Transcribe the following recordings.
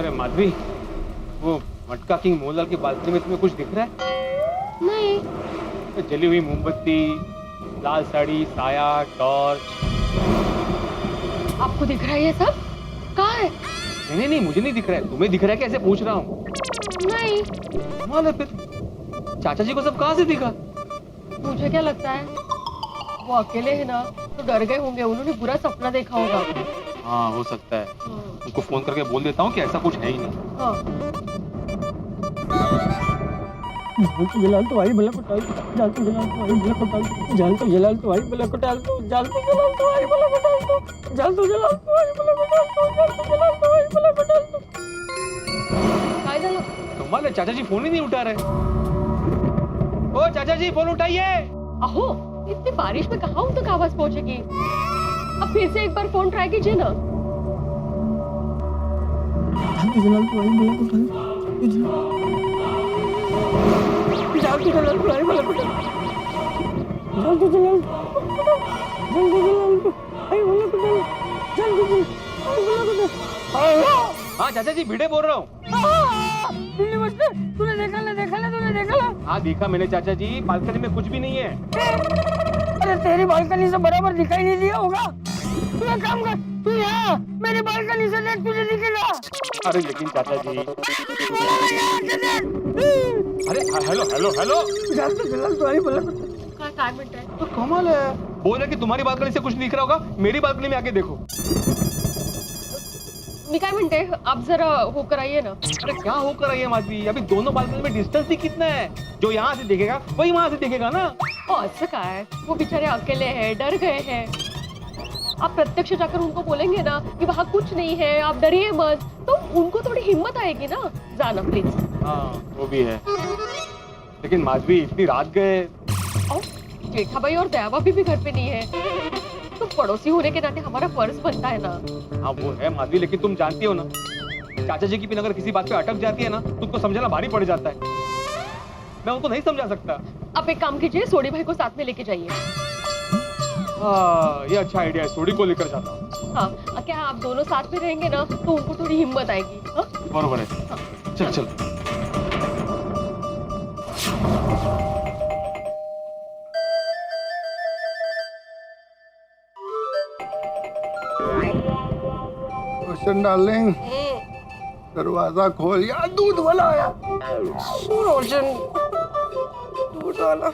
अरे माधवी, वो मटका किंग मोहनलाल की बालकनी में तुम्हें कुछ दिख रहा है? नहीं। तो जली हुई मोमबत्ती, लाल साड़ी, साया, टॉर्च। आपको दिख रहा है ये सब? कहाँ है? नहीं नहीं, मुझे नहीं दिख रहा है। तुम्हें दिख रहा है? कैसे पूछ रहा हूँ। नहीं। कमाल है फिर। चाचा जी को सब कहाँ से दिखा? मुझे क्या लगता है, वो अकेले है ना, तो डर गए होंगे, उन्होंने बुरा सपना देखा होगा। हाँ, हो सकता है। उनको फोन करके बोल देता हूँ कि ऐसा कुछ है ही नहीं। हाँ। जलाल तो आई भला कोटाल, जाल तो जलाल तो आई भला कोटाल, जाल तो जलाल तो आई भला कोटाल, जाल तो जलाल तो आई भला कोटाल, जाल तो जलाल तो आई भला कोटाल, जाल तो जलाल तो आई भला कोटाल। काय झालं? कमाल है, चाचा जी फोन ही नहीं उठा रहे। ओ चाचा जी, फोन उठाइए। अहो, इतनी बारिश में कहाँ उन तक आवाज पहुंचेगी? अब फिर से एक बार फोन ट्राई कीजिए ना। जाल तो जलाल तो आई भला कोटाल, जाल तो जलाल तो आई भला कोटाल, जाल तो जलाल तो आई भला कोटाल, जाल तो जलाल आई भला कोटाल। हाँ चाचा जी, भिड़े बोल रहा हूँ। तूने देखा ना? हाँ देखा मैंने चाचा जी, बालकनी में कुछ भी नहीं है। अरे तेरी बालकनी से बराबर दिखाई नहीं दिया होगा। तू एक काम कर, तू यहाँ मेरी बालकनी से देख, तुझे दिखेगा। अरे लेकिन चाचा जी, अरे हेलो हेलो हेलो। जाल तो जलाल तो आई भला काय म्हणताय? तो कमाल है, बोल रहे कि तुम्हारी बालकनी से कुछ दिख रहा होगा, मेरी बालकनी में आके देखो। मी काय म्हणते, आप जरा होकर आइए ना। अरे क्या होकर आई है माधवी, अभी दोनों बालकनी में डिस्टेंस भी कितना है? जो यहाँ से देखेगा वही वहाँ से देखेगा ना। असं काय, वो बेचारे अकेले हैं, डर गए हैं। आप प्रत्यक्ष जाकर उनको बोलेंगे ना कि वहाँ कुछ नहीं है, आप डरिए मत, तो उनको थोड़ी हिम्मत आएगी ना। जाना प्लीज। हाँ वो भी है, लेकिन माधवी इतनी रात गए। और जेठाबाई और दया भी घर पे नहीं है, तो पड़ोसी होने के नाते हमारा फर्ज बनता है ना। हाँ वो है माधवी, लेकिन तुम जानती हो ना, चाचा जी की पिन अगर किसी बात पे अटक जाती है ना, तो उनको समझाना भारी पड़ जाता है। मैं उनको नहीं समझा सकता। आप एक काम कीजिए, सोडी भाई को साथ में लेके जाइए। हाँ ये अच्छा आइडिया है, सोडी को लेकर जाता हूँ। हाँ, क्या आप दोनों साथ में रहेंगे ना, तो उनको थोड़ी हिम्मत आएगी। हाँ? बरोबर है। चल चल। रोशन डार्लिंग, दरवाजा खोल यार, दूध वाला आया। रोशन, दूध वाला।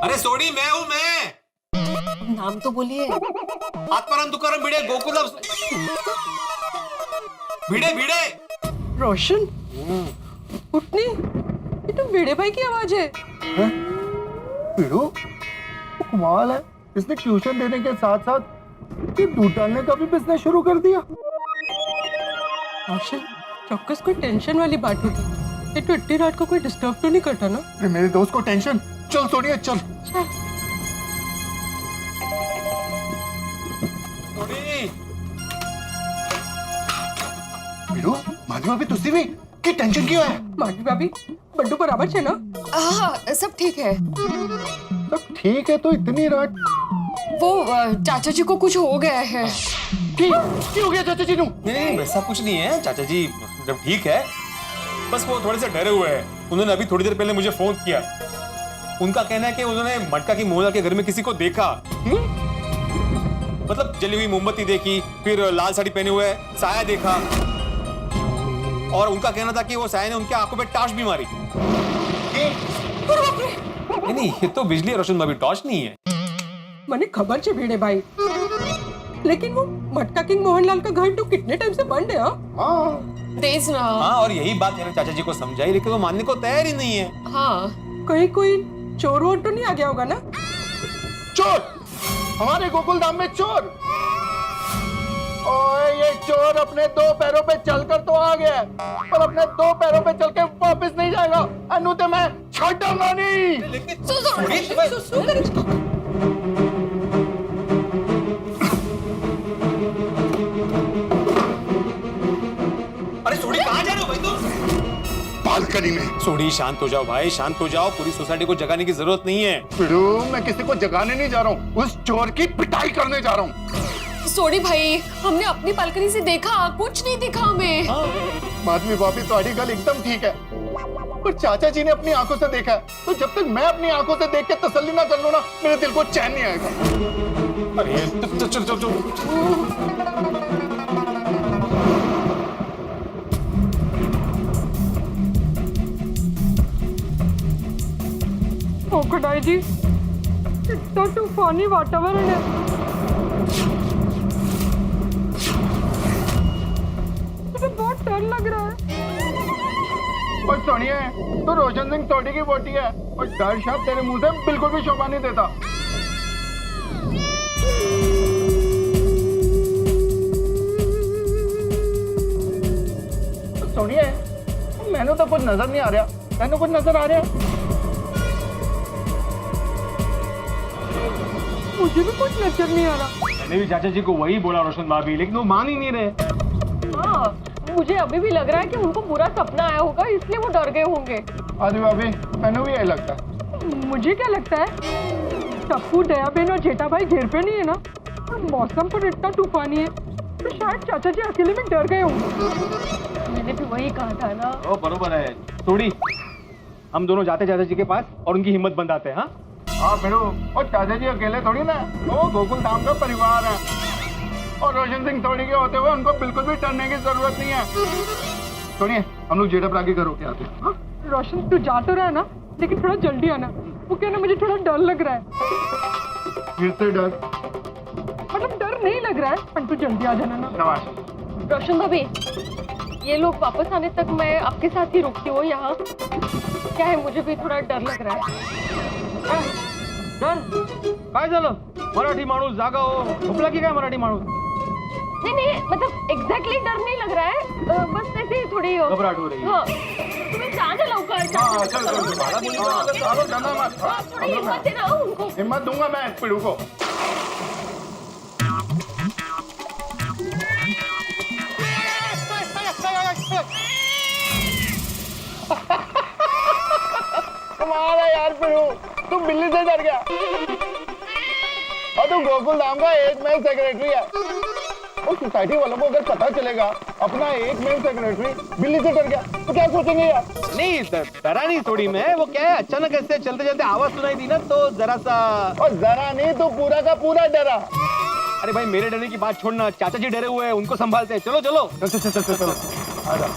अरे सोडी, मैं हूँ मैं। नाम तो बोलिए। आत्माराम तुकाराम भिडे, गोकुलम भिडे भिडे। रोशन, उठनी, ये तो भिड़े भाई की आवाज है। भिड़ो, वो कमाल है, इसने ट्यूशन देने के साथ साथ ये दूध डालने का भी बिजनेस शुरू कर दिया। रोशन, चौक्कस कोई टेंशन वाली बात होगी। ये तो इतनी रात को कोई डिस्टर्ब तो नहीं करता ना? अरे मेरे दोस्त को टेंशन। चल सोनिया चल। सोडी, भिड़ो, माधवी भाभी तुझसे भी की टेंशन क्यों है? माटी भाभी, बड्डू बराबर है ना? हाँ, सब ठीक है। सब ठीक है, तो इतनी रात वो चाचा जी को कुछ हो गया है। क्या हो गया चाचा जी? नहीं वैसा कुछ नहीं है चाचा जी, जब ठीक है, बस वो थोड़े से डरे हुए हैं। उन्होंने अभी थोड़ी देर पहले मुझे फोन किया। उनका कहना है कि उन्होंने मटका की मोहनलाल के घर में किसी को देखा। मतलब जली हुई मोमबत्ती देखी, फिर लाल साड़ी पहने हुए साया देखा, और उनका कहना था कि वो साया ने उनके आंखों पे टॉर्च भी मारी। नहीं ये तो बिजली है रोशन भाभी, टॉर्च नहीं है। मैंने खबर छे भिड़े भाई, लेकिन वो मटका किंग मोहनलाल का घर तो कितने टाइम से बंद है। हाँ तेज ना। हाँ, और यही बात मैंने चाचा जी को समझाई, लेकिन वो मानने को तैयार ही नहीं है। हाँ, कहीं कोई चोर वोर तो नहीं आ गया होगा ना? चोर, हमारे गोकुल धाम में चोर। ओए ये चोर अपने दो पैरों पे चलकर तो आ गया, पर अपने दो पैरों पे चल के वापस नहीं जाएगा। अनु ते मैं छोड़ूंगा नहीं। अरे सोडी, कहाँ जा रहे हो भाई तुम? बालकनी में। सोडी शांत हो जाओ भाई, शांत हो जाओ। पूरी सोसाइटी को जगाने की जरूरत नहीं है। फिरू, मैं किसी को जगाने नहीं जा रहा हूँ, उस चोर की पिटाई करने जा रहा हूँ। सॉरी भाई, हमने अपनी बालकनी से देखा, कुछ नहीं दिखा हमें। माधवी भाभी तुम्हारी गल एकदम ठीक है, पर चाचा जी ने अपनी आंखों से देखा है, तो जब तक मैं अपनी आंखों से देख के तसल्ली ना कर लूं ना, मेरे दिल को चैन नहीं आएगा। अरे चल चल चल चल। खोखुडाई जी, इतना तूफानी वातावरण है। मुझे बहुत डर लग रहा है। और सुनिए, तो रोशन सिंह सोडी की बोटी है, और डर शब्द तेरे मुंह से बिल्कुल भी शोभा नहीं देता। सुनिए, मैंने तो कुछ नजर नहीं आ रहा, मैंने कुछ नजर आ रहा। मुझे भी कुछ नजर नहीं आ रहा। मैंने भी चाचा जी को वही बोला रोशन भाभी, लेकिन वो मान ही नहीं रहे। हाँ, मुझे अभी भी लग रहा है कि उनको बुरा सपना आया होगा, इसलिए वो डर गए होंगे। आदि भाभी, मैंने भी यही लगता है। मुझे क्या लगता है, टप्पू, दया बहन और जेठा भाई घर पे नहीं है ना, और मौसम पर इतना तूफानी है, तो शायद चाचा जी अकेले में डर गए होंगे। मैंने भी वही कहा था ना। ओ बरोबर है। थोड़ी हम दोनों जाते चाचा जी के पास और उनकी हिम्मत बंधाते हैं। हाँ फिर और चाचा जी अकेले थोड़ी ना, वो गोकुल धाम का परिवार है, और रोशन सिंह सोडी के होते हुए उनको बिल्कुल भी डरने की जरूरत नहीं है। सुनिए, हम लोग जेठा के घर होके आते हैं। हाँ? रोशन, तू जा तो रहा है ना, लेकिन थोड़ा जल्दी आना। वो कहना मुझे थोड़ा डर लग रहा है। फिर से डर? मतलब डर नहीं लग रहा है, पर तू जल्दी आ जाना ना। शाबाश। रोशन भाभी, ये लोग वापस आने तक मैं आपके साथ ही रुकती हूँ यहाँ। क्या है, मुझे भी थोड़ा डर लग रहा है। डर काय झालं? मराठी माणूस जागा हो, झोपला की काय मराठी माणूस? नहीं नहीं, मतलब एग्जैक्टली डर नहीं लग रहा है, बस ऐसे ही थोड़ी घबराहट हो रही है। हाँ, तुम्हें जाना लवकर। थोड़ी हिम्मत देना उनको। हिम्मत दूंगा मैं पिड़ू को। तुम्हारा यार पिड़ू, तू बिल्ली से डर गया, और तू गोकुल धाम का एक मेल सेक्रेटरी है। उस सोसाइटी वालों को अगर पता चलेगा अपना एक मेल सेक्रेटरी बिल्ली से डर गया, तो क्या सोचेंगे यार? नहीं डरा नहीं थोड़ी मैं, वो क्या है अचानक ऐसे चलते चलते आवाज सुनाई दी ना, तो जरा सा। और जरा नहीं, तो पूरा का पूरा डरा। अरे भाई मेरे डरने की बात छोड़ना, चाचा जी डरे हुए हैं, उनको संभालते हैं। चलो चलो चल चल चल चलो। आजा।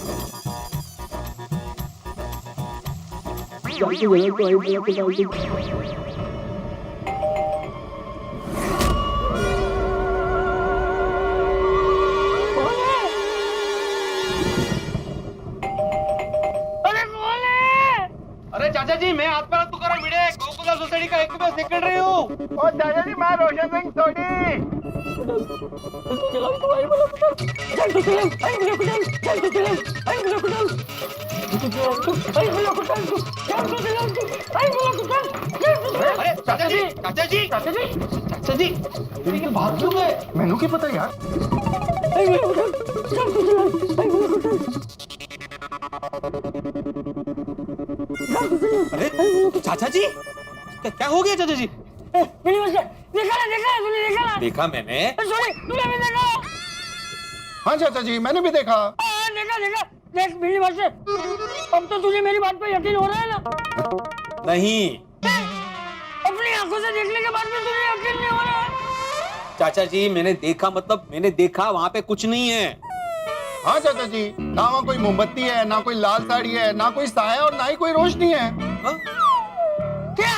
अरे चाचा जी, मैं आत्मा तुकाराम भिडे, गोकुला सोसायटी का एक सेक्रेटरी हूँ। और दादाजी, मैं रोशन सिंह सोडी। अरे चाचा जी, चाचा जी, चाचा जी, चाचा जी, ये भाग क्यों गए? मैनू क्या पता यार। अरे चाचा जी, क्या हो गया चाचा जी? देखा मैंने। हाँ चाचा जी, मैंने भी देखा। देख बिल्ली बस, अब तो तुझे मेरी बात पे यकीन हो रहा है ना? नहीं अपनी आंखों से देखने के बाद भी तुझे यकीन नहीं हो रहा है? चाचा जी, मैंने देखा, मतलब मैंने देखा, वहाँ पे कुछ नहीं है। हाँ चाचा जी, ना वहाँ कोई मोमबत्ती है, ना कोई लाल साड़ी है, ना कोई साया, और ना ही कोई रोशनी है। हाँ? क्या?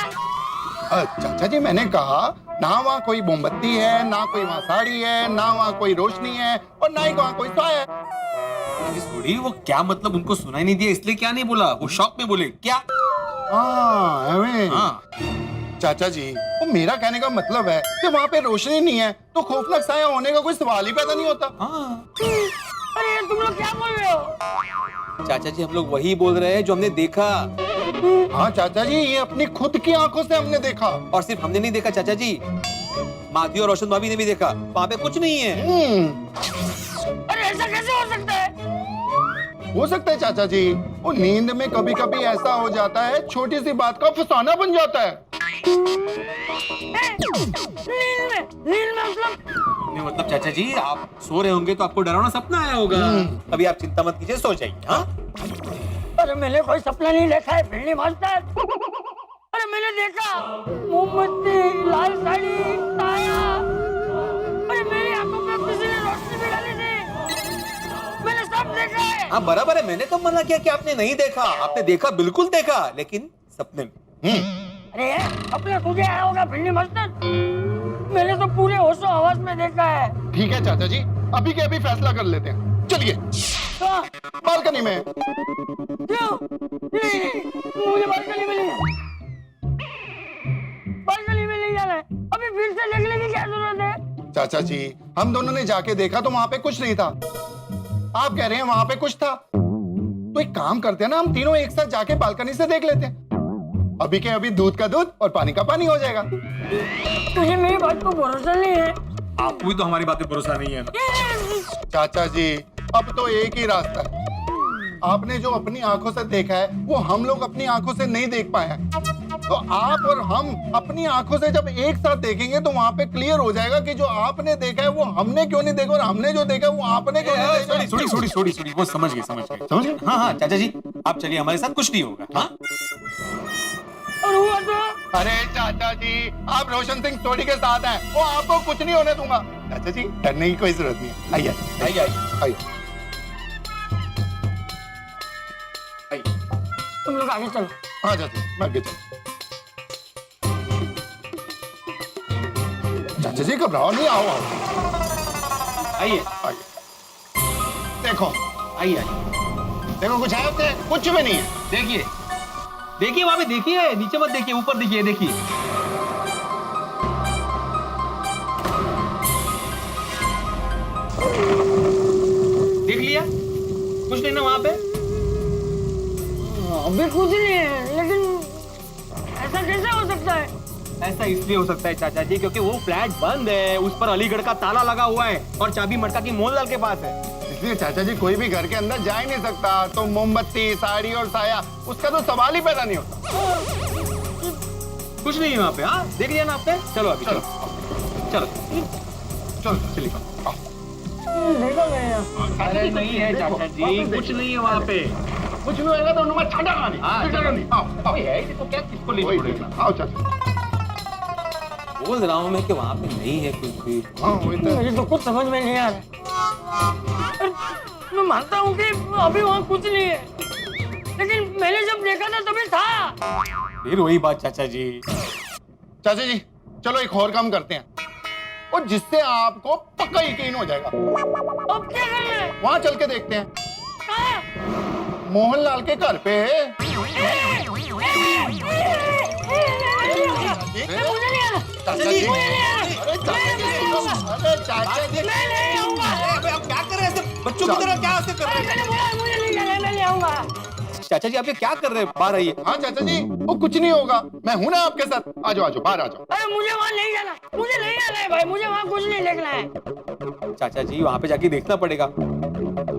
चाचा जी, मैंने कहा ना वहाँ कोई मोमबत्ती है, ना कोई वहाँ साड़ी है, ना वहाँ कोई रोशनी है, और ना ही वहाँ कोई साया है। सोडी, वो क्या मतलब, उनको सुनाई नहीं दिया इसलिए क्या नहीं बोला? वो शॉक में बोले क्या? हाँ चाचा जी, वो मेरा कहने का मतलब है कि वहाँ पे रोशनी नहीं है तो खौफनाक साया होने का कोई सवाल ही पैदा नहीं होता। हाँ अरे तुम लोग क्या बोल रहे हो? चाचा जी, हम लोग वही बोल रहे हैं जो हमने देखा। हाँ चाचा जी, ये अपनी खुद की आंखों से हमने देखा। और सिर्फ हमने नहीं देखा चाचा जी, माधवी और रोशन भाभी ने भी देखा, वहाँ पे कुछ नहीं है। अरे ऐसा कैसे हो सकता है? हो सकता है चाचा जी, वो नींद में कभी कभी ऐसा हो जाता है, छोटी सी बात का फसाना बन जाता है। नींद में मतलब नहीं मतलब चाचा जी आप सो रहे होंगे तो आपको डरावना सपना आया होगा। अभी आप चिंता मत कीजिए, सो जाइए। हाँ अरे मैंने कोई सपना नहीं देखा है भिंडी मास्टर। अरे मैंने देखा मोमबत्ती, लाल साड़ी, ताया। अरे मेरी आंखों में किसी ने रोशनी भी डाली थी। मैंने सब देखा है। हाँ बराबर है, मैंने कब मना किया कि आपने नहीं देखा? आपने देखा, बिल्कुल देखा, लेकिन सपने में। अरे अपने तुझे आया होगा भिंडी मास्टर। मैंने तो पूरे होशो हवस में देखा है। ठीक है चाचा जी, अभी के अभी फैसला कर लेते हैं। चलिए कहाँ? बालकनी में। क्यों? नहीं, मुझे बालकनी में नहीं जाना। बालकनी में नहीं जाना है। अभी फिर से देखने की क्या जरूरत है? चाचा जी हम दोनों ने जाके देखा तो वहां पे कुछ नहीं था। आप कह रहे हैं वहां पे कुछ था, तो एक काम करते हैं ना, हम तीनों एक साथ जाके बालकनी से देख लेते हैं। अभी के अभी दूध का दूध और पानी का पानी हो जाएगा। तुझे मेरी बात को भरोसा नहीं है? आपको भी तो हमारी बात पे भरोसा नहीं है ना। चाचा जी अब तो एक ही रास्ता है। आपने जो अपनी आंखों से देखा है वो हम लोग अपनी आंखों से नहीं देख पाए हैं। तो आप और हम अपनी आंखों से जब एक साथ देखेंगे तो वहां पे क्लियर हो जाएगा कि जो आपने देखा है वो हमने क्यों नहीं देखा और हमने जो देखा है वो आपने क्यों नहीं देखा। सॉरी वो समझ गए। समझ गए? हाँ हाँ चाचा जी आप चलिए, हमारे साथ कुछ नहीं होगा। हाँ और हुआ तो? अरे चाचा जी आप रोशन सिंह सोडी के साथ हैं, वो आपको कुछ नहीं होने दूंगा। चाचा जी डरने की कोई जरूरत नहीं है। आइए आइए आइए आइए। तुम लोग आगे चलो। हाँ चाचा मैं आगे चलो। चाचा जी घबराओ नहीं, आओ आओ आइए आइए। देखो आइए आइए देखो कुछ है उससे? कुछ भी नहीं है। देखिए देखिए वहां पे देखिए, नीचे मत देखिए, ऊपर देखिए। देखिए देख लिया? कुछ नहीं ना वहां पे? अभी कुछ नहीं है, लेकिन ऐसा कैसे हो सकता है? ऐसा इसलिए हो सकता है चाचा जी क्योंकि वो फ्लैट बंद है, उस पर अलीगढ़ का ताला लगा हुआ है और चाबी मटका की मोहनलाल के पास है। इसलिए चाचा जी कोई भी घर के अंदर जा ही नहीं सकता। तो मोमबत्ती, साड़ी और साया उसका तो सवाल ही पैदा नहीं होता। कुछ नहीं है वहां पे। हाँ देख लिया ना आपने? चलो अभी चलो चलो चलो चलिए आओ। देखो मैं अरे नहीं है चाचा जी, कुछ नहीं है वहां पे। कुछ नहीं होगा तो उन्होंने छटा खानी। हाँ, नहीं आओ आओ है देखो क्या, किसको ले वही छोड़ेगा? देखना। आओ चाचा। बोल रहा हूँ मैं कि वहां पे नहीं है कुछ भी। हाँ वही तो। मुझे तो कुछ समझ में नहीं आ रहा। मैं मानता हूँ कि अभी वहाँ कुछ नहीं है, लेकिन मैंने जब देखा था तभी था। फिर वही बात चाचा जी। चाचा जी चलो एक और काम करते हैं, और जिससे आपको पक्का यकीन हो जाएगा। अब क्या करना है? वहां चल के देखते हैं। कहाँ? मोहनलाल के घर पे। मुझे नहीं आना। चाचा जी मुझे नहीं आना। अरे चाचा जी अरे चाचा जी मैं नहीं आऊंगा। आप क्या कर रहे हैं? बच्चों की तरह क्या ऐसे कर रहे मैंने बोला मुझे नहीं जाना, मैं नहीं आऊंगा। हैं? चाचा जी आप ये क्या कर रहे हैं? बाहर आइए। हाँ चाचा जी वो कुछ नहीं होगा, मैं हूं ना आपके साथ। आ जाओ बाहर आ जाओ। अरे मुझे वहाँ नहीं जाना, मुझे नहीं जाना है भाई, मुझे वहाँ कुछ नहीं देखना है। चाचा जी वहां पे जाके देखना पड़ेगा।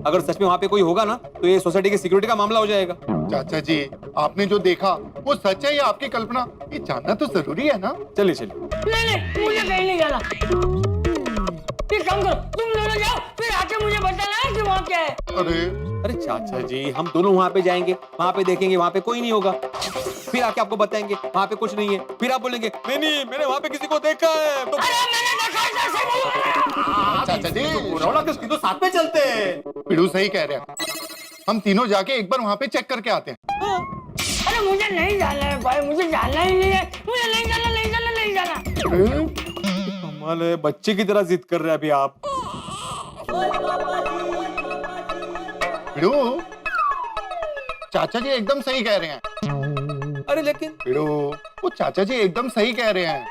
अगर सच में वहां पे कोई होगा ना तो ये सोसाइटी की सिक्योरिटी का मामला हो जाएगा। चाचा जी आपने जो देखा वो सच है या आपकी कल्पना, ये जानना तो जरूरी है ना। चलिए चलिए। नहीं मुझे कहीं नहीं जाना। एक काम करो, तुम दोनों जाओ, फिर आके मुझे बताना है कि वहाँ क्या है। अरे चाचा जी हम दोनों वहां पे जाएंगे, वहां पे देखेंगे, वहां पे कोई नहीं होगा, फिर आके आपको बताएंगे वहां पे कुछ नहीं है, फिर आप बोलेंगे नहीं मैंने वहां पे किसी को देखा है। तो अरे मैंने देखा है, कैसे बोलूं? चाचा जी रौला किसकी, तो साथ में चलते हैं। पिड़ू सही कह रहे हैं, हम तीनों जाके एक बार वहां पे चेक करके आते हैं। अरे मुझे नहीं जाना है भाई, मुझे जाना ही नहीं है, मुझे नहीं जाना, नहीं जाना, नहीं जाना। कमाल है, बच्चे की तरह जिद कर रहे हैं अभी आप। पिड़ू चाचा जी एकदम सही कह रहे हैं। अरे लेकिन पिड़ू वो चाचा जी एकदम सही कह रहे हैं।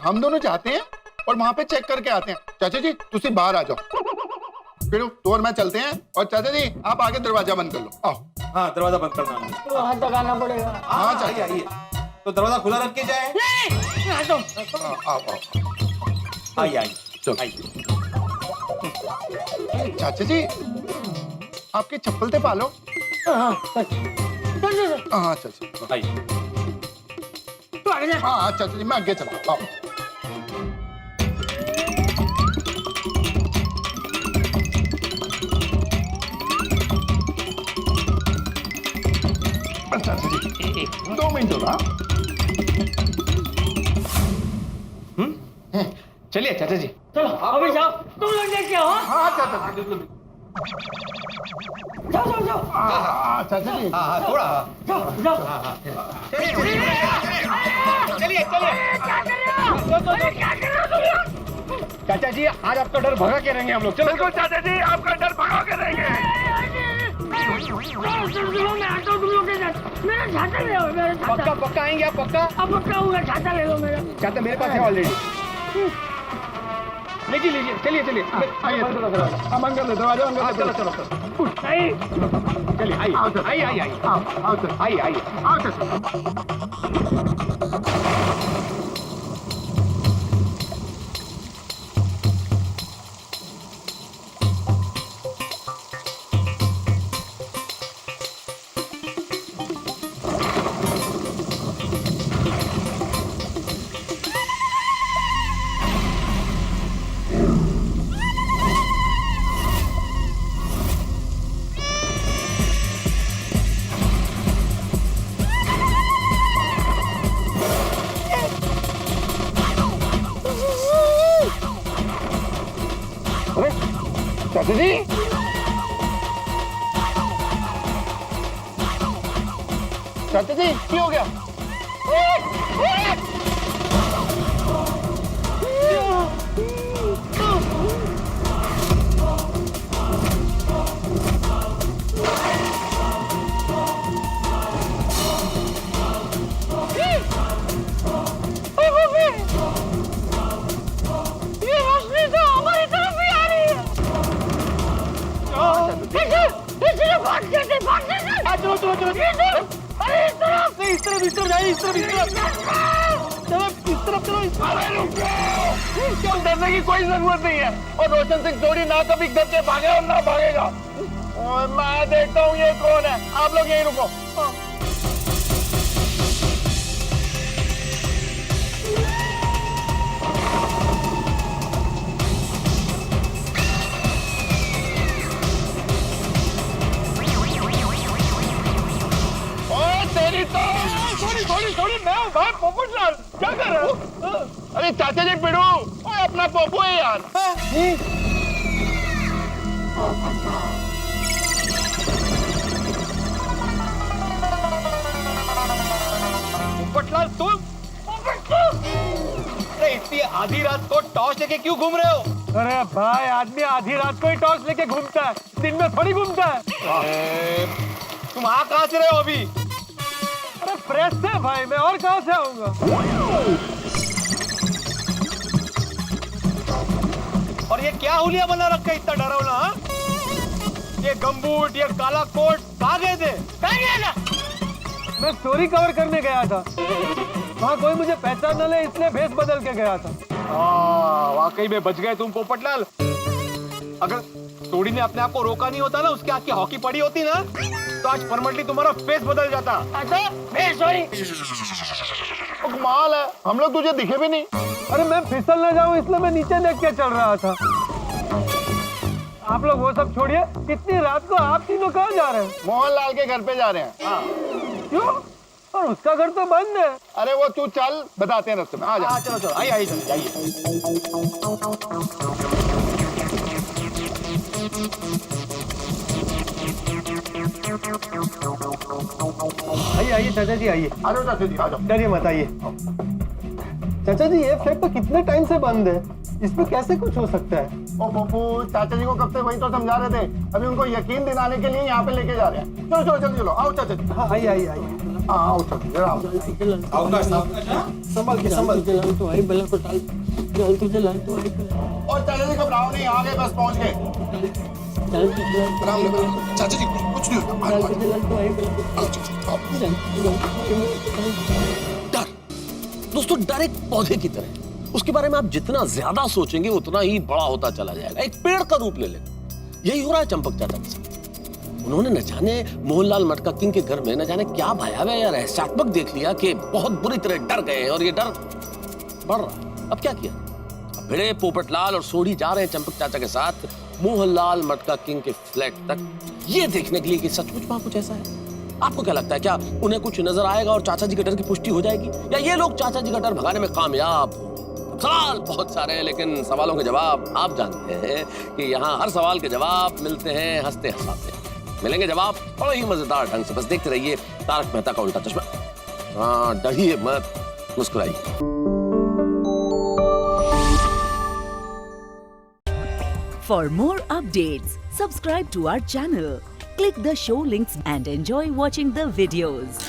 हम दोनों जाते हैं और वहां पे चेक करके आते हैं। चाचा जी तुसी बाहर आ जाओ, पिड़ू तो और मैं चलते हैं, और चाचा जी आप आगे दरवाजा बंद कर लो। आओ। हाँ दरवाजा बंद करना। तो वहाँ तक आना पड़ेगा। हाँ चाचा आइए तो दरवाजा खुला रख के जाए। नहीं, यहाँ तो। आओ आओ आइए आइए चलो। आइए। चाचा जी आपके चप्पल ते पालो। हाँ, चल। हाँ चाचा आइए। तू आगे जा। हाँ चाचा जी मैं आगे चला। आओ जी 2 मिनट होगा। चलिए चाचा जी। चलो अभी जाओ, तुम लोग लेके आओ। हाँ चाचा जी, जाओ जाओ जाओ चाचा जी। हाँ थोड़ा। जाओ जाओ। चलिए चाचा जी, आज आपका डर भगा के रहेंगे हम लोग। चलो बिल्कुल चाचा जी, आपका डर भगा के रहेंगे। मैं आता हूँ तुम लोग के साथ। मेरा छाता ले आओ, मेरा छाता। पक्का आएंगे आप? पक्का? अब पक्का हूँ, छाता ले लो मेरा। चाचा मेरे पास है ऑलरेडी। लीजिए चलिए। आइए हम अंदर ले, दरवाजा अंदर। चलो नहीं, चलिए आइए। आओ सर। आइए आओ सर, आइए। आओ सर। चाचा जी, चाचा जी क्या हो गया? ये रोशनी तो हमारी तरफ भी आ रही है। इसलिए भाग जाते। चलो। अरे इस तरफ जाइए, चलो इस तरफ चलो। अरे रुक जाओ, क्यों डरने की कोई जरूरत नहीं है। और रोशन सिंह जोड़ी ना कभी घर से भागे और ना भागेगा। और मैं देखता हूँ ये कौन है। आप लोग यहीं रुको। तेरी तो थोड़ी मैं हूँ भाई, पोपटलाल क्या कर रहे हो? अरे चाचा जी पिड़ू, ओए अपना पोपू है यार। पोपटलाल तुम? अरे इतनी आधी रात को टॉर्च लेके क्यों घूम रहे हो? अरे भाई, आदमी आधी रात को ही टॉर्च लेके घूमता है, दिन में थोड़ी घूमता है। तुम आ कहाँ से रहे हो अभी? अरे प्रेस से भाई, मैं और कहाँ से आऊंगा? और ये क्या हुलिया बना रखा है इतना डरावना? हाँ? ये गमबूट, ये काला कोट कहाँ गए थे? मैं स्टोरी कवर करने गया था, वहाँ कोई मुझे पहचान न ले इसलिए भेष बदल के गया था। वाकई में बच गए तुम पोपटलाल। अगर तोड़ी ने अपने आप को रोका नहीं होता ना, उसके हाथ की हॉकी पड़ी होती ना, तो आज परमानेंटली तुम्हारा फेस बदल जाता। कमाल है, हम लोग तुझे दिखे भी नहीं। अरे मैं फिसल न जाऊं इसलिए मैं नीचे देख के चल रहा था। आप लोग वो सब छोड़िए, इतनी रात को आप तीनों कहाँ जा रहे हैं? मोहनलाल के घर पे जा रहे हैं। क्यों? और उसका घर तो बंद है। अरे वो तू चल, बताते हैं रास्ते में। आ जा। चलो आइए जाइए। आइए चाचा जी आइए। आ जाओ चाचा जी, आ जाओ। डरिए मत, आइए। चाचा जी ये फ्लैट तो कितने टाइम से बंद है, इसमें कैसे कुछ हो सकता है? ओ पप्पू, चाचा जी को कब से वही तो समझा रहे थे। अभी उनको यकीन दिलाने के लिए यहाँ पे लेके जा रहे हैं। चलो जल्दी चलो, आओ चाचा जी। हाँ आइए। हाँ आओ चाचा जी, आओ। संभल के तो आई बल्ला को डाल तो आई। और चाचा जी घबराओ नहीं, आ गए, बस पहुँच गए। चाचा जी कुछ नहीं होता। दोस्तों डर एक पौधे की तरह, उसके बारे में आप जितना ज्यादा सोचेंगे उतना ही बड़ा होता चला जाएगा, एक पेड़ का रूप ले लेगा। यही हो रहा है चंपक चाचा के साथ। उन्होंने न जाने मोहनलाल मटका किंग के घर में न जाने क्या भयावह या रहस्यात्मक देख लिया कि बहुत बुरी तरह डर गए, और ये डर बढ़ रहा। अब क्या किया? अब भिड़े पोपटलाल और सोढ़ी जा रहे हैं चंपक चाचा के साथ मोहनलाल मटका किंग के फ्लैट तक, ये देखने के लिए कि सचमुच वहां कुछ ऐसा है। आपको क्या लगता है, क्या उन्हें कुछ नजर आएगा और चाचा जी के डर की पुष्टि हो जाएगी, या ये लोग चाचा जी का डर भगाने में कामयाब होंगे? सवाल बहुत सारे हैं, लेकिन सवालों के जवाब आप जानते हैं कि यहाँ हर सवाल के जवाब मिलते हैं हंसते हंसाते। मिलेंगे जवाब बड़े ही मजेदार ढंग से, बस देखते रहिए तारक मेहता का उल्टा चश्मा। हाँ, डरिए मत, मुस्कुराइए। For more updates, subscribe to our channel, click the show links and enjoy watching the videos.